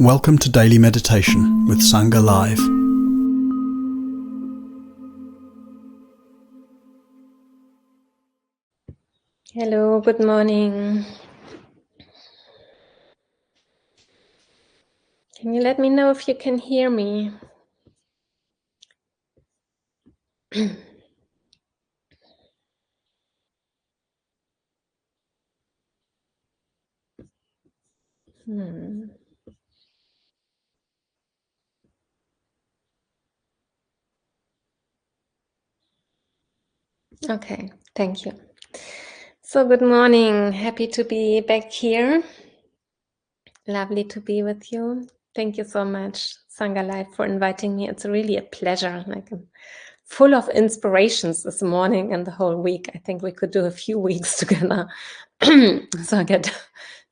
Welcome to Daily Meditation with Sangha Live. Hello, good morning. Can you let me know if you can hear me? Okay, thank you. So good morning. Happy to be back here. Lovely to be with you. Thank you so much, Sangha Live, for inviting me. It's really a pleasure. I'm full of inspirations this morning and the whole week. I think we could do a few weeks together. So I get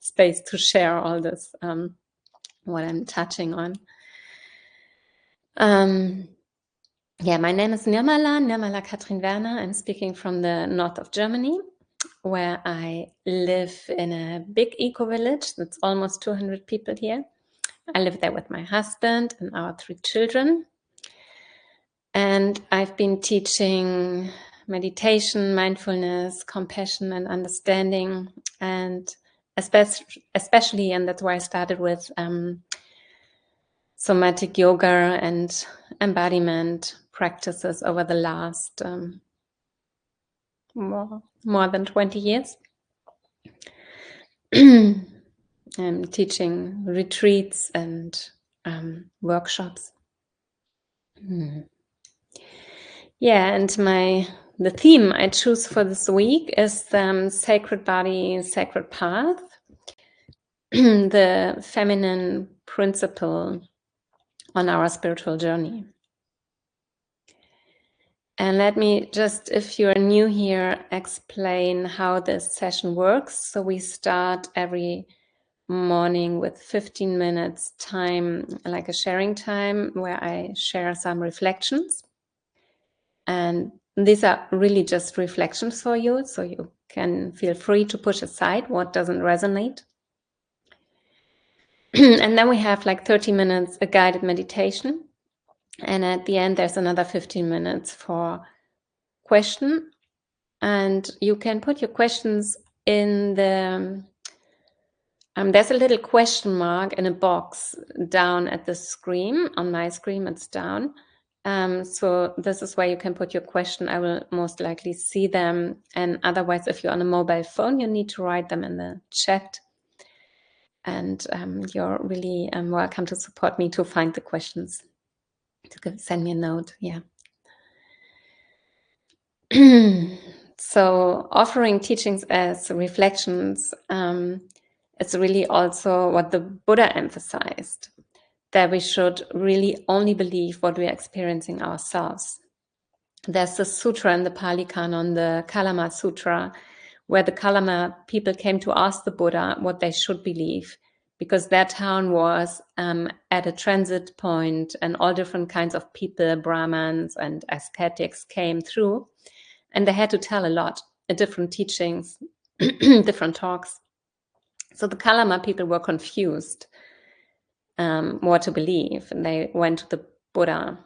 space to share all this, what I'm touching on. Yeah, my name is Nirmala Katrin Werner. I'm speaking from the north of Germany, where I live in a big eco-village. That's almost 200 people here. I live there with my husband and our 3 children. And I've been teaching meditation, mindfulness, compassion, and understanding. And especially, and that's why I started with somatic yoga and embodiment practices over the last more than 20 years. I'm teaching retreats and workshops. Yeah, and the theme I choose for this week is Sacred Body, Sacred Path, the feminine principle on our spiritual journey. And let me just, if you're new here, explain how this session works. So we start every morning with 15 minutes time, like a sharing time, where I share some reflections. And these are really just reflections for you, so you can feel free to push aside what doesn't resonate. And then we have like 30 minutes, a guided meditation. And at the end, there's another 15 minutes for question. And you can put your questions in the, there's a little question mark in a box down at the screen. On my screen, it's down. So this is where you can put your question. I will most likely see them. And otherwise, if you're on a mobile phone, you need to write them in the chat. And you're really welcome to support me to find the questions. Send me a note. Yeah. So offering teachings as reflections, it's really also what the Buddha emphasized, that we should really only believe what we are experiencing ourselves. There's a sutra in the Pali Canon, the Kalama Sutra, where the Kalama people came to ask the Buddha what they should believe, because their town was at a transit point and all different kinds of people, Brahmins and ascetics came through, and they had to tell a lot, different teachings, different talks. So the Kalama people were confused what to believe, and they went to the Buddha.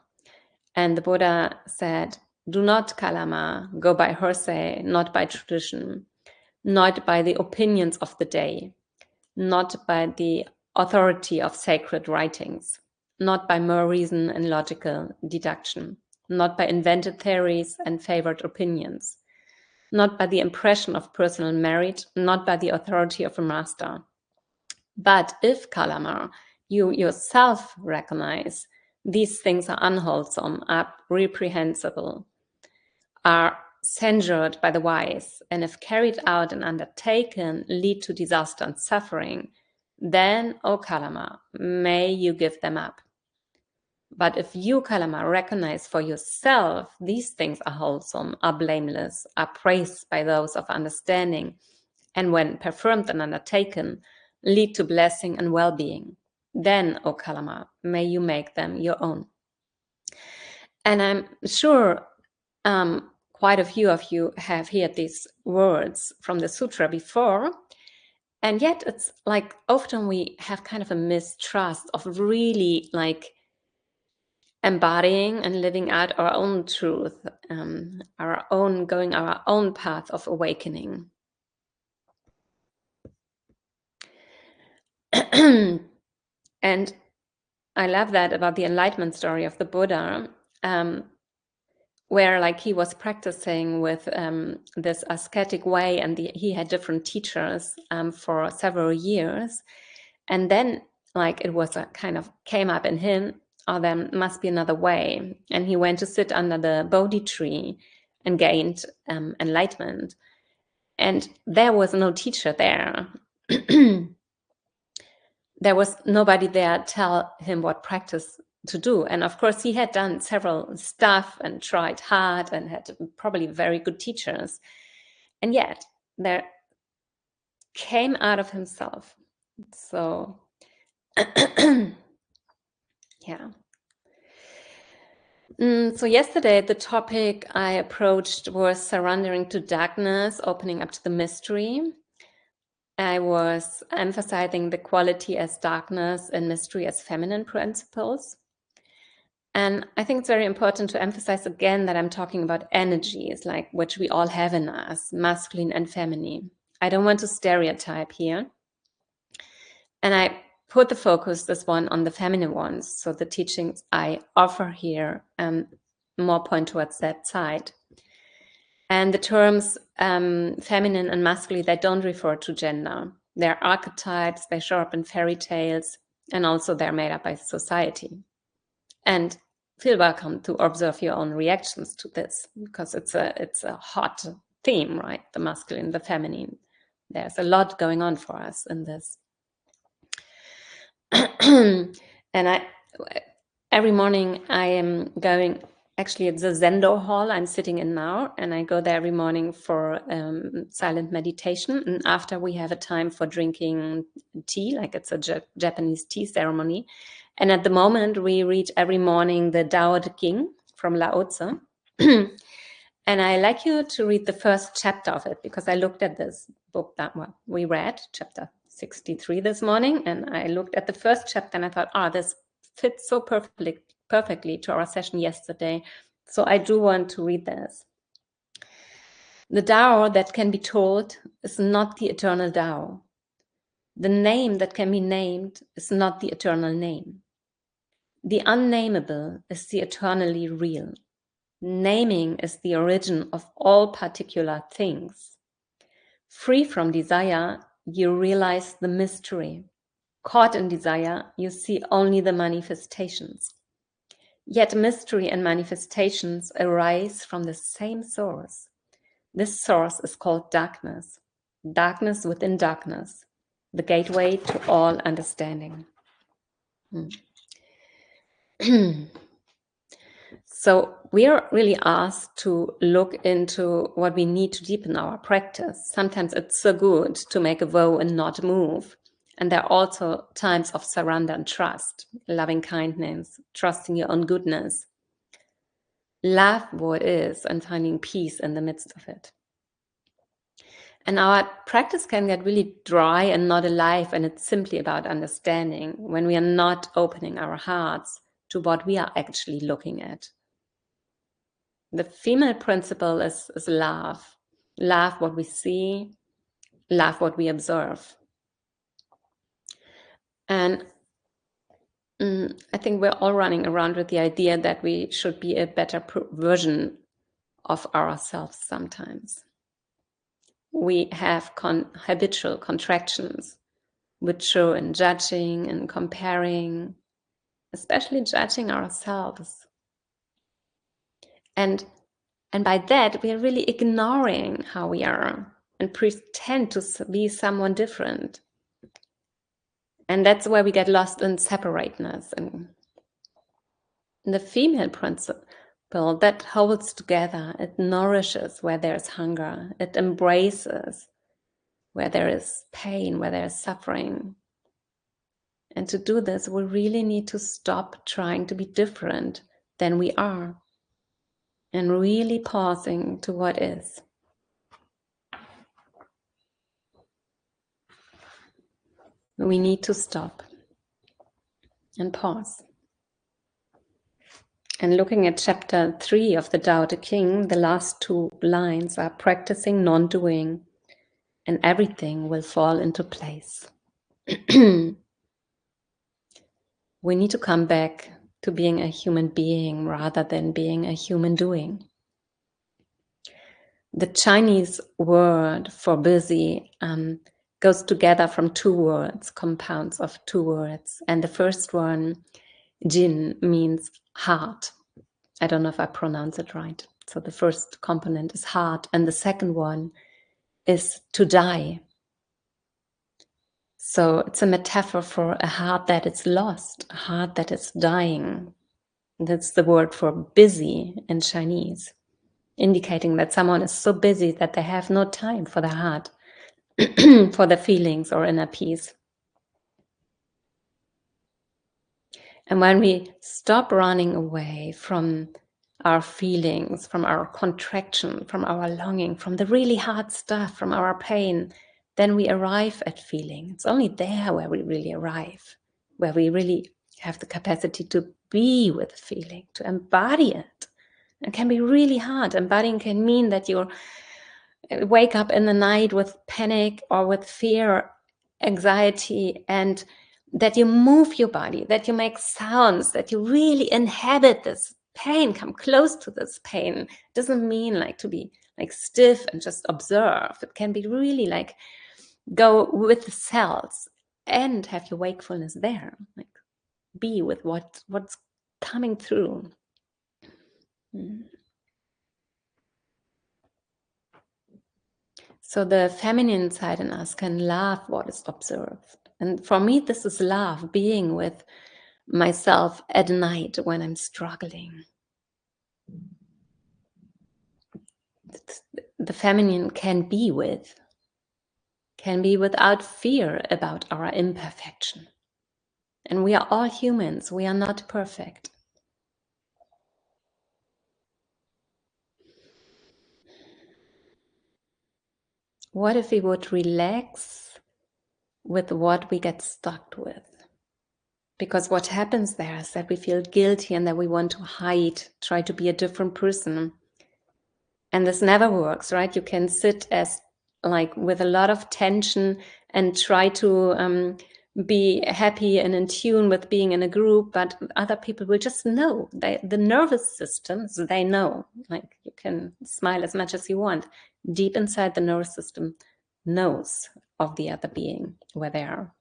And the Buddha said, do not, Kalama, go by hearsay, not by tradition, not by the opinions of the day, not by the authority of sacred writings, not by mere reason and logical deduction, not by invented theories and favored opinions, not by the impression of personal merit, not by the authority of a master. But if, Kalama, you yourself recognize these things are unwholesome, are reprehensible, are censured by the wise, and if carried out and undertaken, lead to disaster and suffering, then, O Kalama, may you give them up. But if you, Kalama, recognize for yourself these things are wholesome, are blameless, are praised by those of understanding, and when performed and undertaken, lead to blessing and well-being, then, O Kalama, may you make them your own. And I'm sure quite a few of you have heard these words from the sutra before. And yet it's like often we have kind of a mistrust of really like embodying and living out our own truth, going our own path of awakening. And I love that about the enlightenment story of the Buddha, where like he was practicing with this ascetic way, and he had different teachers for several years. And then like it was a kind of came up in him, oh, there must be another way. And he went to sit under the Bodhi tree and gained enlightenment. And there was no teacher there. There was nobody there tell him what practice to do. And of course, he had done several stuff and tried hard and had probably very good teachers. And yet there came out of himself. So, yeah. So yesterday, the topic I approached was surrendering to darkness, opening up to the mystery. I was emphasizing the quality as darkness and mystery as feminine principles. And I think it's very important to emphasize again that I'm talking about energies, like which we all have in us, masculine and feminine. I don't want to stereotype here. And I put the focus, this one, on the feminine ones. So the teachings I offer here more point towards that side. And the terms feminine and masculine, they don't refer to gender. They're archetypes, they show up in fairy tales, and also they're made up by society. And feel welcome to observe your own reactions to this, because it's a hot theme, right? The masculine, the feminine. There's a lot going on for us in this. And every morning I am going, actually it's the Zendo hall I'm sitting in now, and I go there every morning for silent meditation. And after we have a time for drinking tea, like it's a Japanese tea ceremony. And at the moment we read every morning the Tao Te Ching from Lao Tzu. And I like you to read the first chapter of it, because I looked at this book that we read, chapter 63 this morning, and I looked at the first chapter and I thought, this fits so perfectly to our session yesterday. So I do want to read this. The Tao that can be told is not the eternal Tao. The name that can be named is not the eternal name. The unnameable is the eternally real. Naming is the origin of all particular things. Free from desire, you realize the mystery. Caught in desire, you see only the manifestations. Yet mystery and manifestations arise from the same source. This source is called darkness. Darkness within darkness, the gateway to all understanding. So we are really asked to look into what we need to deepen our practice. Sometimes it's so good to make a vow and not move. And there are also times of surrender and trust, loving kindness, trusting your own goodness. Love what is and finding peace in the midst of it. And our practice can get really dry and not alive, and it's simply about understanding when we are not opening our hearts to what we are actually looking at. The female principle is love. Love what we see, love what we observe. And I think we're all running around with the idea that we should be a better version of ourselves sometimes. We have habitual contractions, which show in judging and comparing, especially judging ourselves. And by that, we are really ignoring how we are and pretend to be someone different. And that's where we get lost in separateness. And the female principle that holds together, it nourishes where there's hunger, it embraces where there is pain, where there is suffering. And to do this, we really need to stop trying to be different than we are and really pausing to what is. we need to stop and pause. And looking at chapter 3 of the Tao Te Ching, the last 2 lines are practicing non-doing, and everything will fall into place. We need to come back to being a human being rather than being a human doing. The Chinese word for busy goes together from 2 words, compounds of 2 words. And the first one, Jin, means heart. I don't know if I pronounce it right. So the first component is heart, and the second one is to die. So it's a metaphor for a heart that is lost, a heart that is dying. That's the word for busy in Chinese, indicating that someone is so busy that they have no time for their heart, for their feelings or inner peace. And when we stop running away from our feelings, from our contraction, from our longing, from the really hard stuff, from our pain, then we arrive at feeling. It's only there where we really arrive, where we really have the capacity to be with the feeling, to embody it. It can be really hard. Embodying can mean that you wake up in the night with panic or with fear, anxiety, and that you move your body, that you make sounds, that you really inhabit this pain, come close to this pain. It doesn't mean like to be like stiff and just observe. It can be really like go with the cells and have your wakefulness there, like be with what's coming through. So the feminine side in us can love what is observed. And for me, this is love, being with myself at night when I'm struggling. The feminine can be without fear about our imperfection. And we are all humans. We are not perfect. What if we would relax with what we get stuck with? Because what happens there is that we feel guilty and that we want to hide, try to be a different person. And this never works, right? You can sit as like with a lot of tension and try to be happy and in tune with being in a group, but other people will just know. The nervous systems, they know. Like you can smile as much as you want. Deep inside the nervous system knows of the other being, where they are.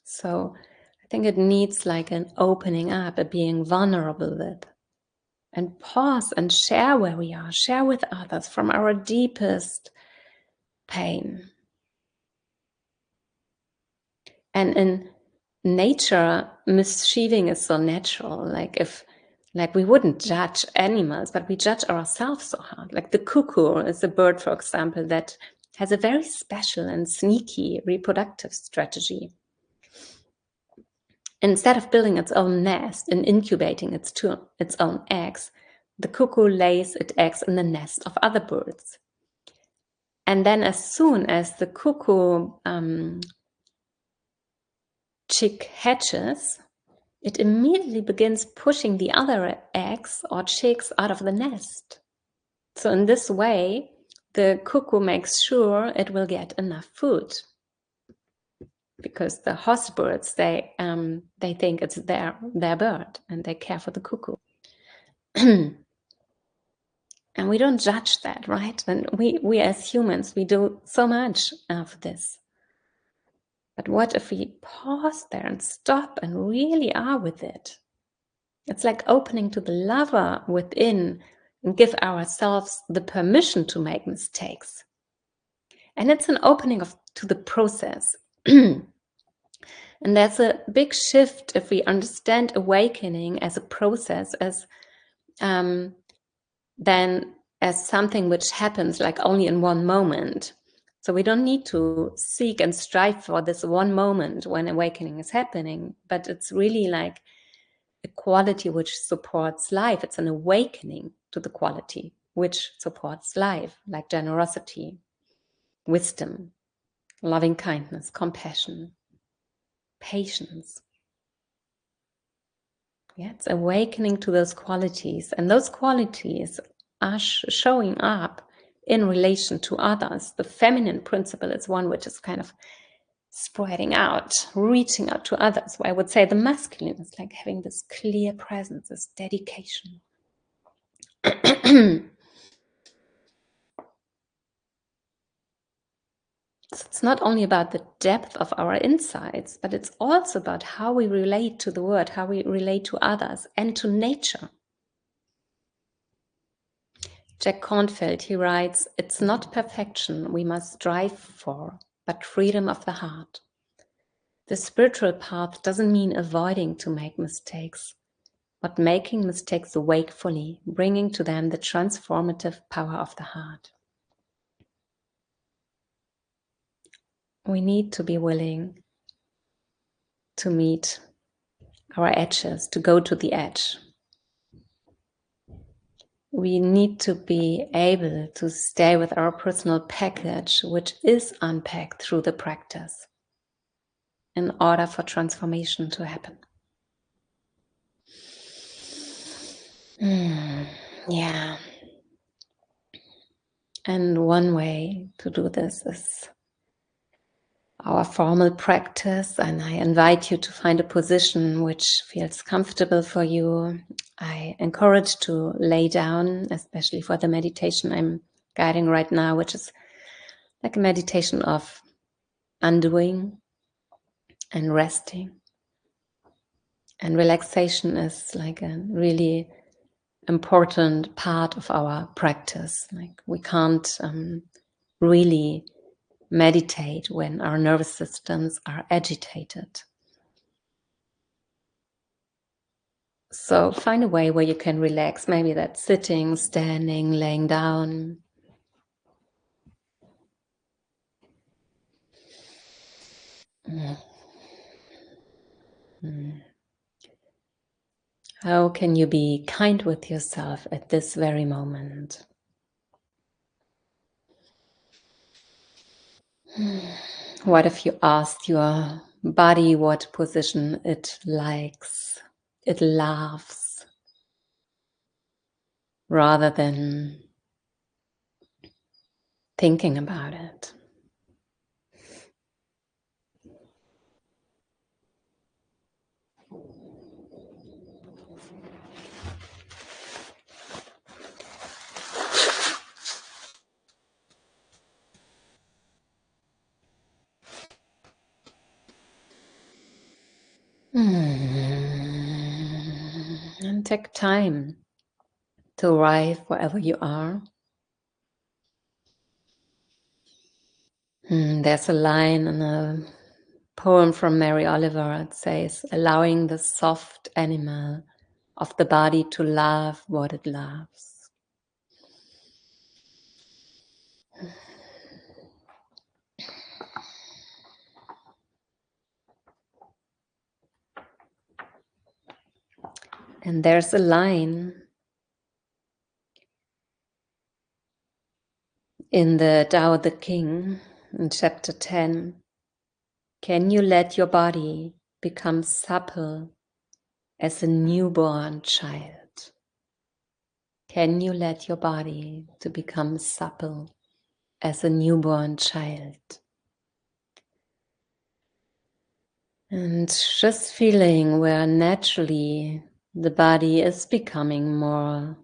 So I think it needs like an opening up, a being vulnerable with, and pause and share where we are, share with others from our deepest pain. And in nature, mischieving is so natural. Like we wouldn't judge animals, but we judge ourselves so hard. Like the cuckoo is a bird, for example, that has a very special and sneaky reproductive strategy. Instead of building its own nest and incubating its own eggs, the cuckoo lays its eggs in the nest of other birds. And then as soon as the cuckoo chick hatches, it immediately begins pushing the other eggs or chicks out of the nest. So in this way, the cuckoo makes sure it will get enough food. Because the host birds, they think it's their bird and they care for the cuckoo. And we don't judge that, right? And we as humans, we do so much of this. But what if we pause there and stop and really are with it? It's like opening to the lover within and give ourselves the permission to make mistakes. And it's an opening to the process. And there's a big shift if we understand awakening as a process, as then as something which happens like only in one moment. So we don't need to seek and strive for this one moment when awakening is happening, but it's really like a quality which supports life. It's an awakening to the quality which supports life, like generosity, wisdom, loving kindness, compassion, patience. Yeah, it's awakening to those qualities, and those qualities are showing up in relation to others. The feminine principle is one which is kind of spreading out, reaching out to others. I would say the masculine is like having this clear presence, this dedication. So it's not only about the depth of our insights, but it's also about how we relate to the world, how we relate to others and to nature. Jack Kornfield, he writes, "It's not perfection we must strive for, but freedom of the heart. The spiritual path doesn't mean avoiding to make mistakes, but making mistakes wakefully, bringing to them the transformative power of the heart." We need to be willing to meet our edges, to go to the edge. We need to be able to stay with our personal package, which is unpacked through the practice, in order for transformation to happen. Yeah. And one way to do this is our formal practice, and I invite you to find a position which feels comfortable for you. I encourage to lay down, especially for the meditation I'm guiding right now, which is like a meditation of undoing and resting. And relaxation is like a really important part of our practice. Like we can't really meditate when our nervous systems are agitated. So find a way where you can relax. Maybe that's sitting, standing, laying down. How can you be kind with yourself at this very moment? What if you asked your body what position it likes, it loves, rather than thinking about it? And take time to arrive wherever you are. There's a line in a poem from Mary Oliver. It says, "Allowing the soft animal of the body to love what it loves." And there's a line in the Tao of the King, in chapter 10, "Can you let your body become supple as a newborn child?" Can you let your body to become supple as a newborn child? And just feeling where naturally the body is becoming more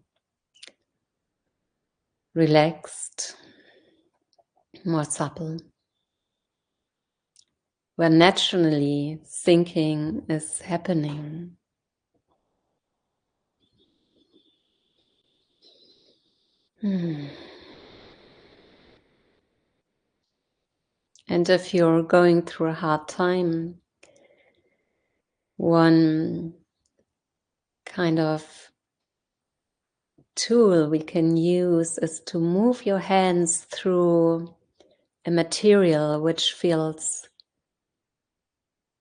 relaxed, more supple, where naturally thinking is happening. And if you're going through a hard time, one kind of tool we can use is to move your hands through a material which feels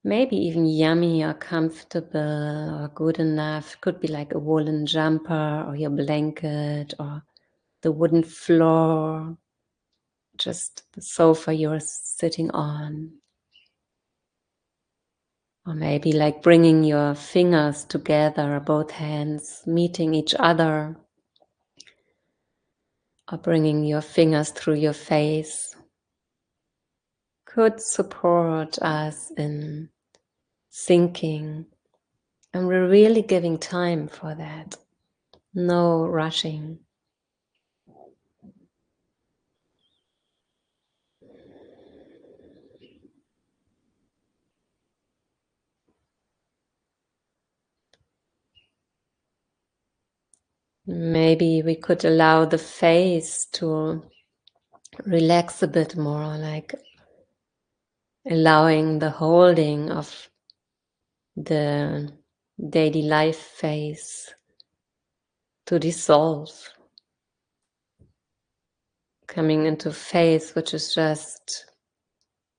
maybe even yummy or comfortable or good enough. Could be like a woolen jumper or your blanket or the wooden floor, just the sofa you're sitting on. Or maybe like bringing your fingers together, both hands meeting each other. Or bringing your fingers through your face could support us in thinking. And we're really giving time for that. No rushing. Maybe we could allow the face to relax a bit more, like allowing the holding of the daily life phase to dissolve, coming into phase which is just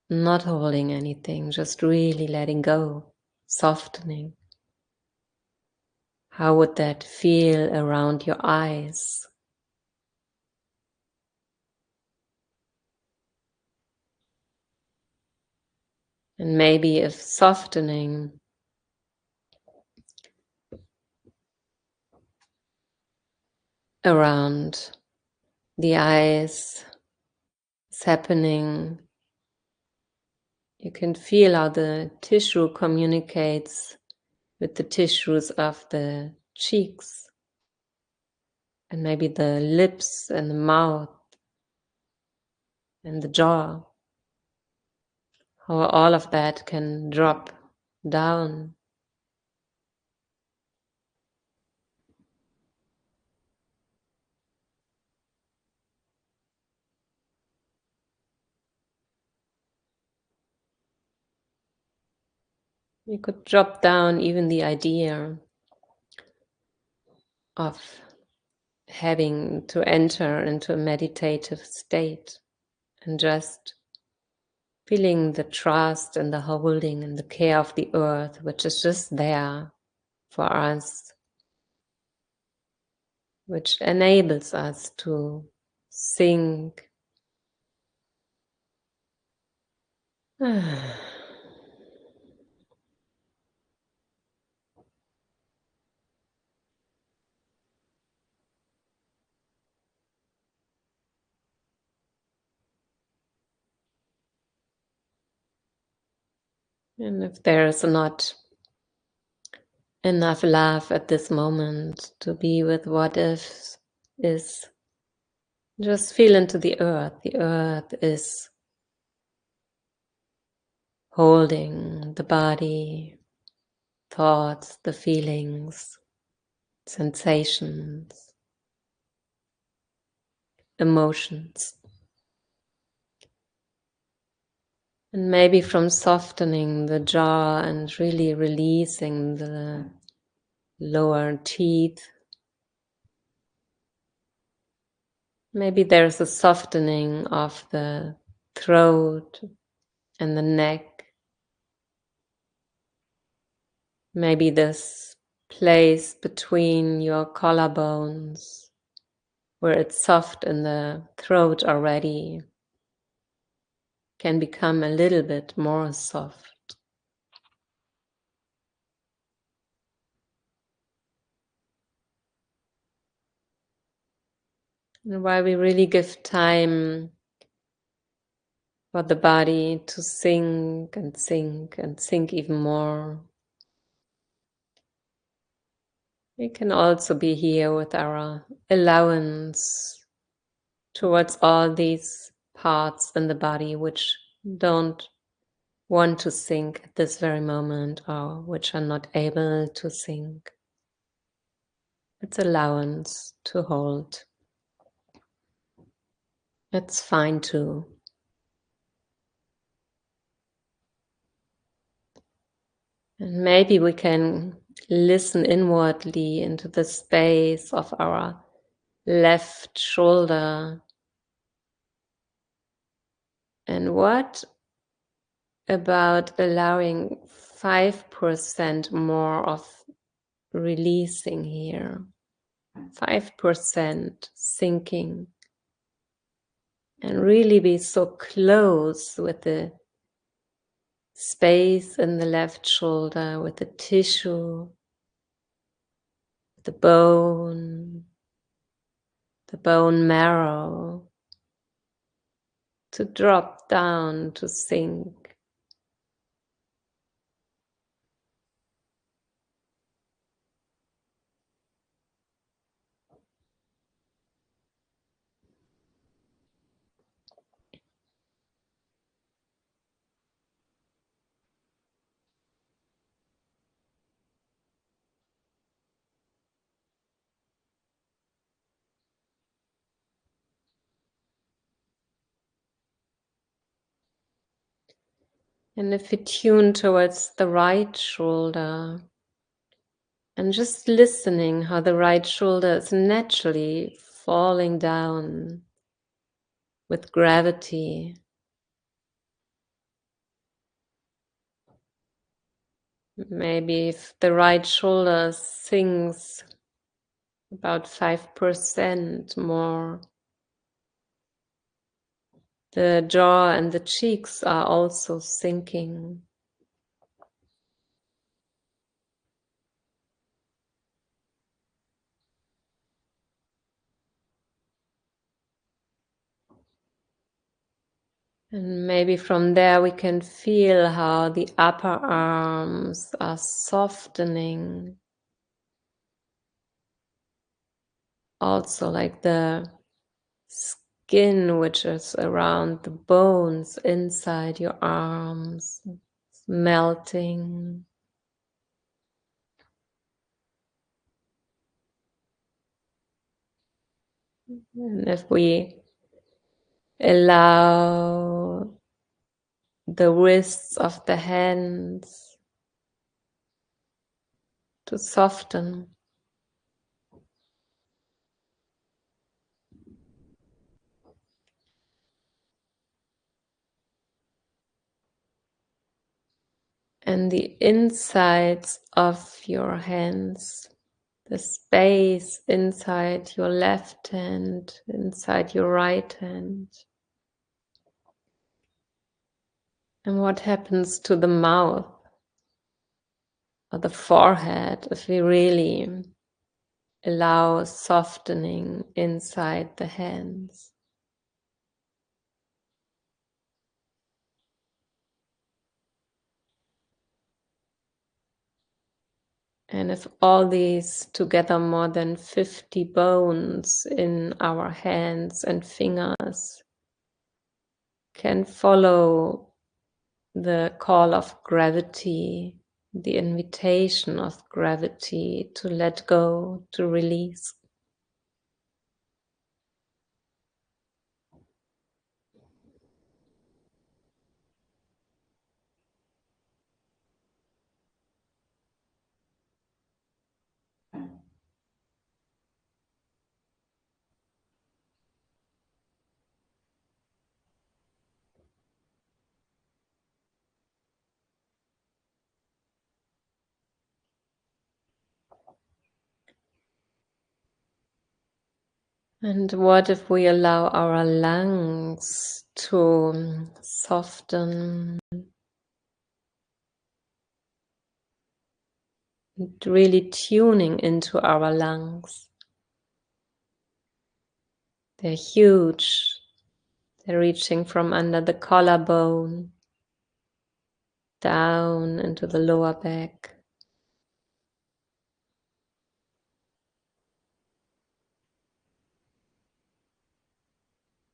not holding anything, just really letting go, softening. How would that feel around your eyes? And maybe if softening around the eyes is happening, you can feel how the tissue communicates with the tissues of the cheeks and maybe the lips and the mouth and the jaw. How all of that can drop down. You could drop down even the idea of having to enter into a meditative state and just feeling the trust and the holding and the care of the earth, which is just there for us, which enables us to think. And if there's not enough love at this moment to be with what if is, just feel into the earth. The earth is holding the body, thoughts, the feelings, sensations, emotions. And maybe from softening the jaw and really releasing the lower teeth, maybe there's a softening of the throat and the neck. Maybe this place between your collarbones, where it's soft in the throat already, can become a little bit more soft. And while we really give time for the body to sink and sink and sink even more, we can also be here with our allowance towards all these parts in the body which don't want to sink at this very moment or which are not able to sink. It's allowance to hold. It's fine too. And maybe we can listen inwardly into the space of our left shoulder. And what about allowing 5% more of releasing here? 5% sinking, and really be so close with the space in the left shoulder, with the tissue, the bone marrow, to drop down, to sink. And if we tune towards the right shoulder, and just listening how the right shoulder is naturally falling down with gravity. Maybe if the right shoulder sinks about 5% more, the jaw and the cheeks are also sinking. And maybe from there we can feel how the upper arms are softening. Also, like the skin which is around the bones inside your arms, melting. And if we allow the wrists of the hands to soften, and the insides of your hands, the space inside your left hand, inside your right hand. And what happens to the mouth or the forehead if we really allow softening inside the hands? And if all these together, more than 50 bones in our hands and fingers, can follow the call of gravity, the invitation of gravity to let go, to release. And what if we allow our lungs to soften, and really tuning into our lungs? They're huge. They're reaching from under the collarbone down into the lower back.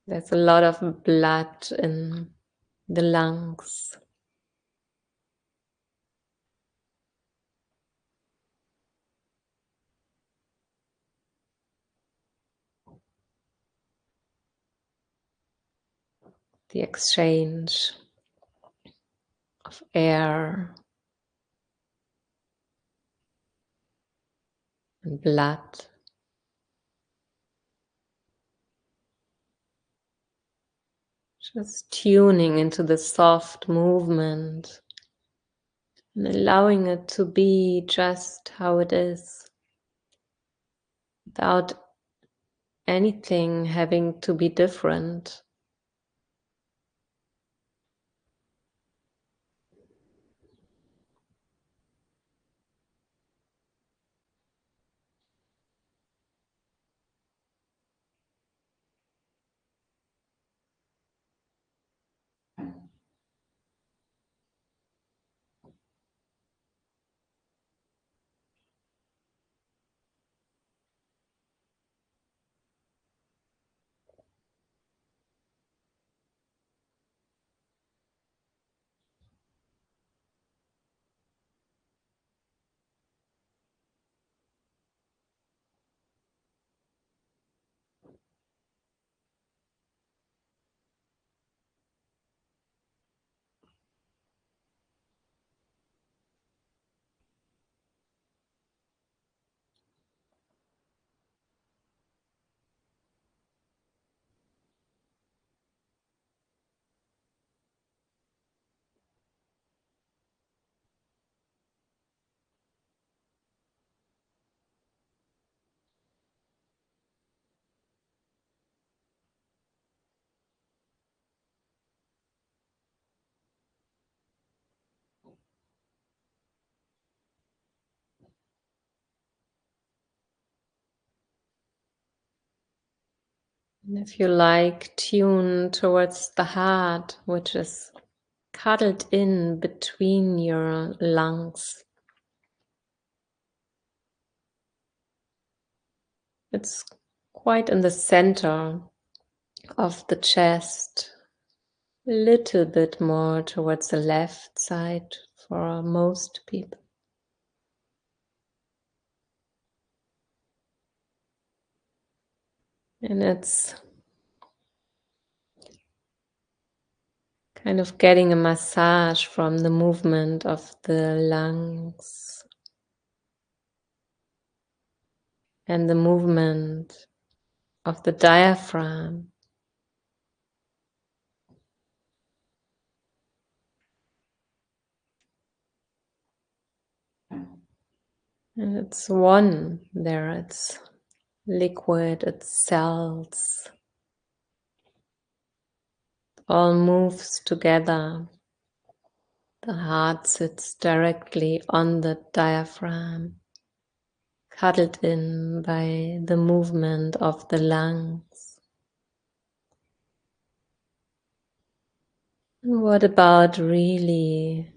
There's a lot of blood in the lungs. The exchange of air and blood. Just tuning into the soft movement and allowing it to be just how it is. without anything having to be different. And if you like, tune towards the heart, which is cuddled in between your lungs. It's quite in the center of the chest, a little bit more towards the left side for most people. And it's kind of getting a massage from the movement of the lungs and the movement of the diaphragm. And it's one there, it's liquid, it's cells, all moves together. The heart sits directly on the diaphragm, cuddled in by the movement of the lungs. And what about really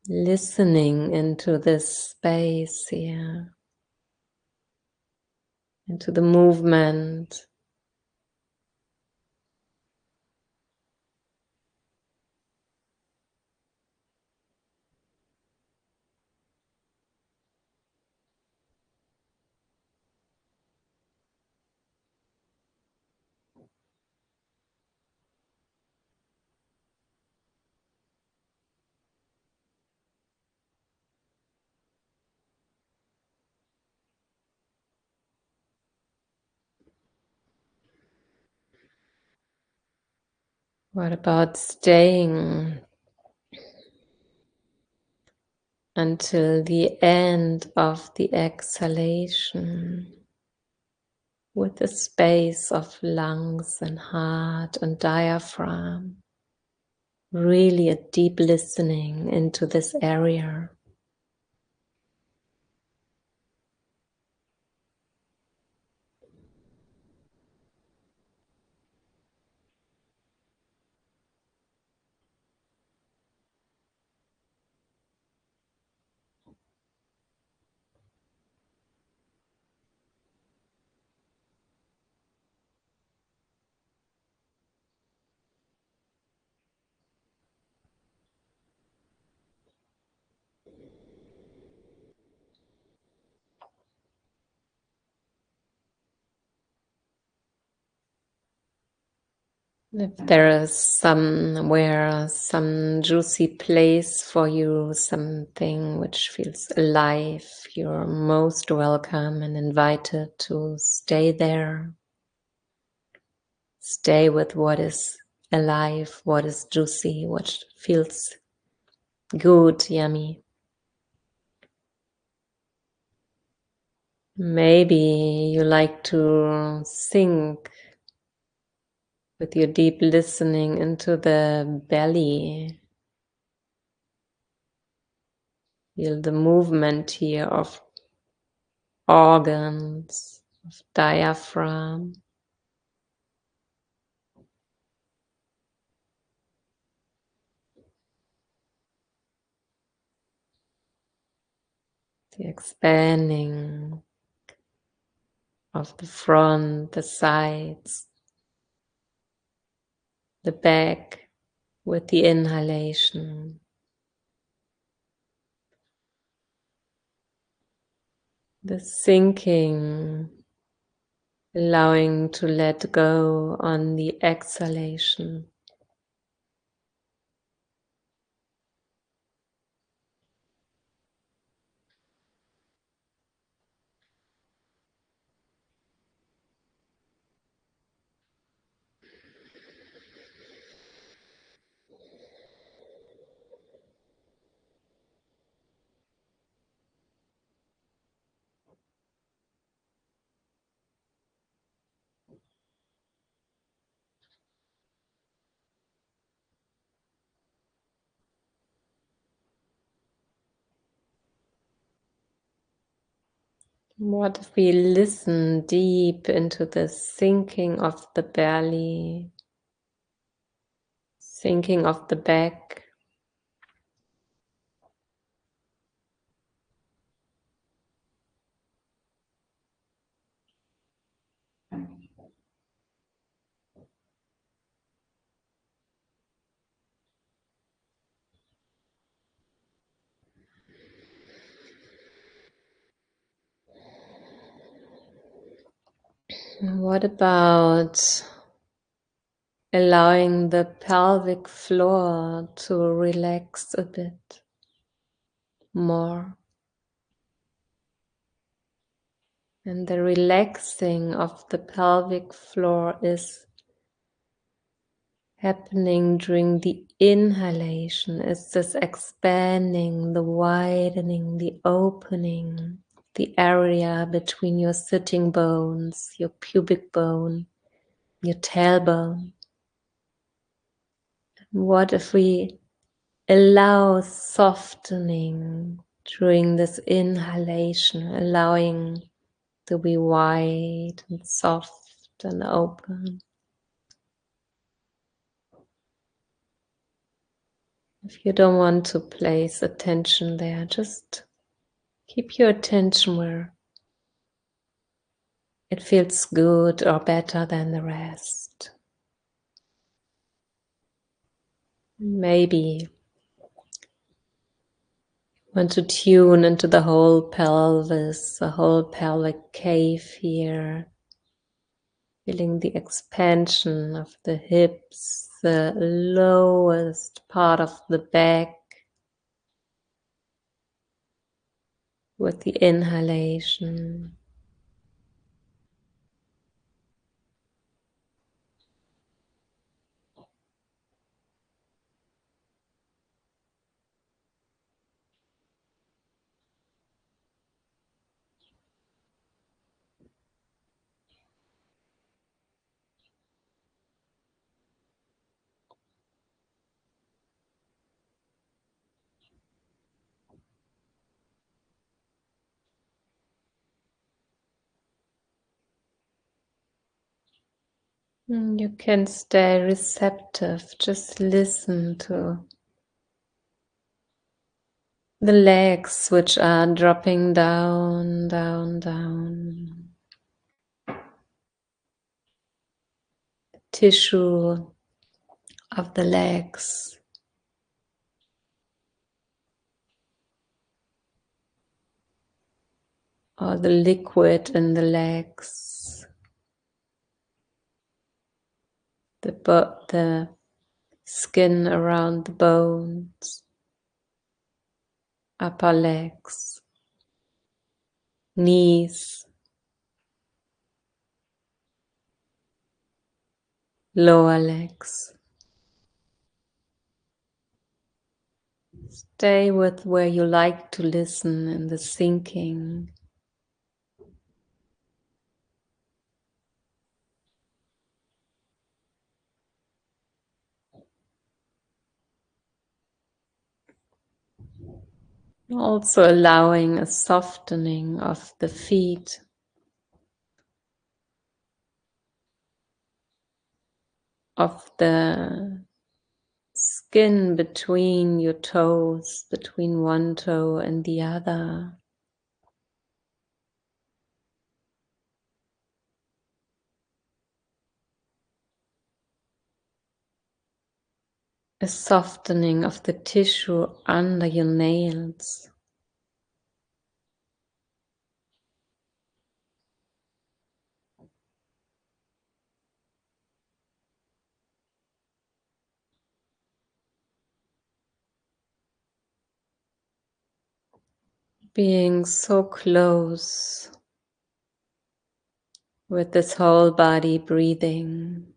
listening into this space here, into the movement? What about staying until the end of the exhalation with the space of lungs and heart and diaphragm? Really a deep listening into this area. If there is somewhere, some juicy place for you, something which feels alive, you're most welcome and invited to stay there. Stay with what is alive, what is juicy, what feels good, yummy. Maybe you like to sink with your deep listening into the belly. Feel the movement here of organs, of diaphragm. The expanding of the front, the sides, the back with the inhalation. The sinking, allowing to let go on the exhalation. What if we listen deep into the sinking of the belly, sinking of the back, what about allowing the pelvic floor to relax a bit more? And the relaxing of the pelvic floor is happening during the inhalation. It's this expanding, the widening, the opening, the area between your sitting bones, your pubic bone, your tailbone. What if we allow softening during this inhalation, allowing to be wide and soft and open? If you don't want to place attention there, just keep your attention where it feels good or better than the rest. Maybe want to tune into the whole pelvis, the whole pelvic cave here, feeling the expansion of the hips, the lowest part of the back with the inhalation. You can stay receptive, just listen to the legs which are dropping down, down, down. Tissue of the legs, or the liquid in the legs, the skin around the bones, upper legs, knees, lower legs. Stay with where you like to listen in the sinking. Also allowing a softening of the feet, of the skin between your toes, between one toe and the other. A softening of the tissue under your nails. Being so close with this whole body breathing.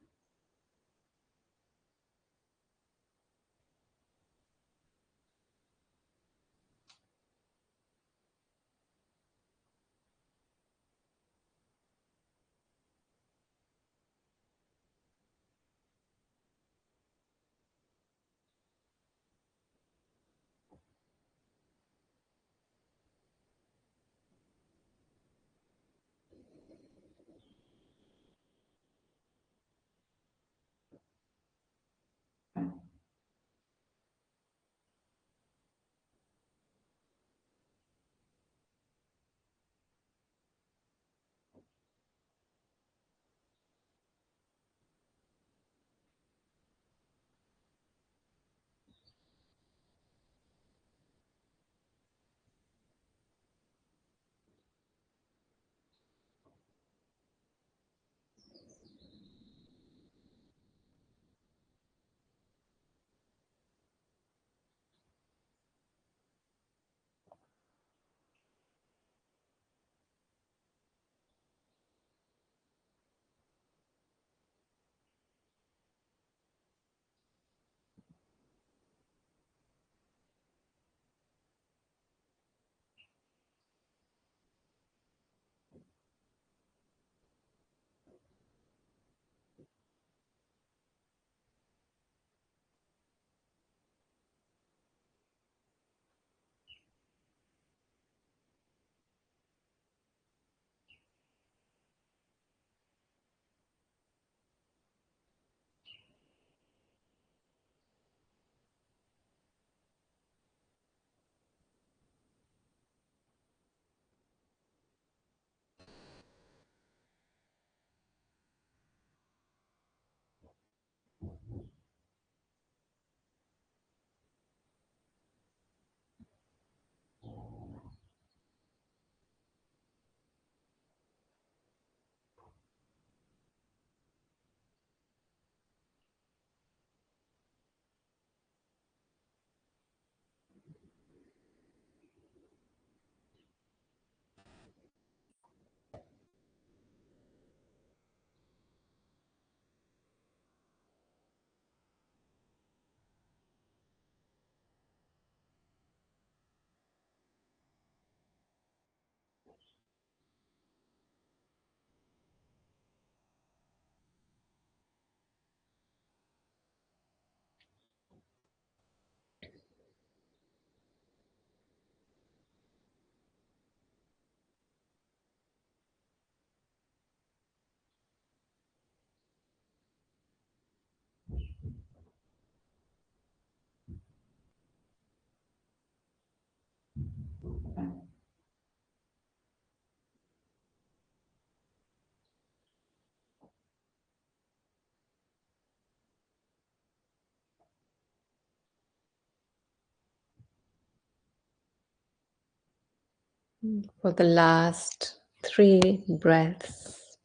For the last 3 breaths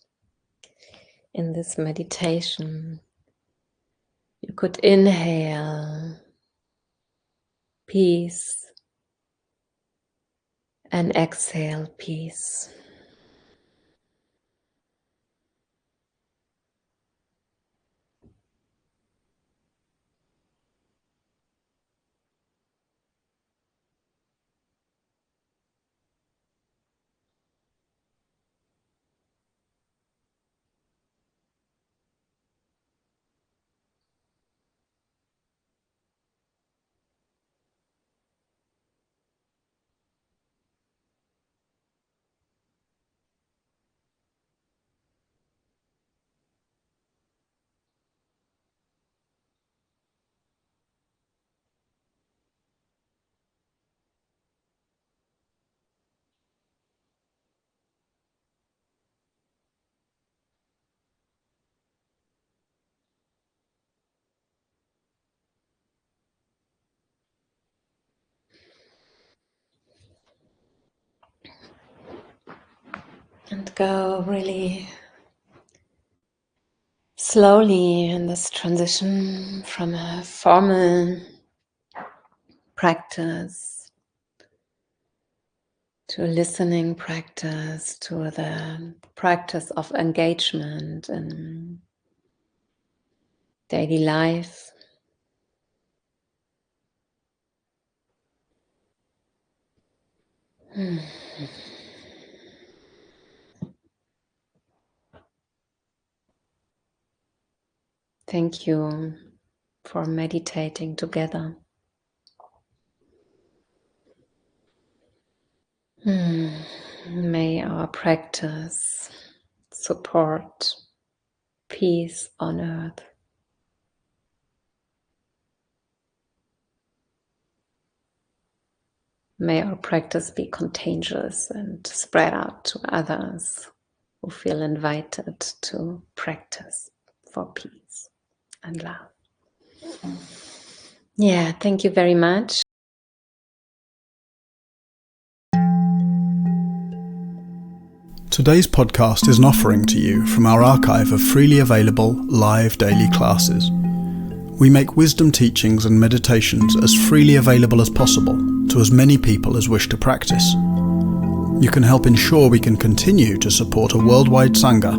in this meditation, you could inhale peace and exhale peace. And go really slowly in this transition from a formal practice to a listening practice to the practice of engagement in daily life. Thank you for meditating together. May our practice support peace on earth. May our practice be contagious and spread out to others who feel invited to practice for peace and love. Yeah, thank you very much. Today's podcast is an offering to you from our archive of freely available live daily classes. We make wisdom teachings and meditations as freely available as possible to as many people as wish to practice. You can help ensure we can continue to support a worldwide Sangha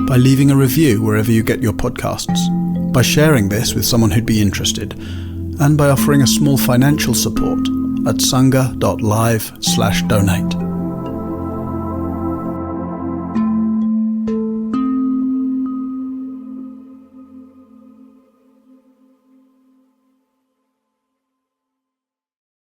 by leaving a review wherever you get your podcasts, by sharing this with someone who'd be interested, and by offering a small financial support at sangha.live/donate.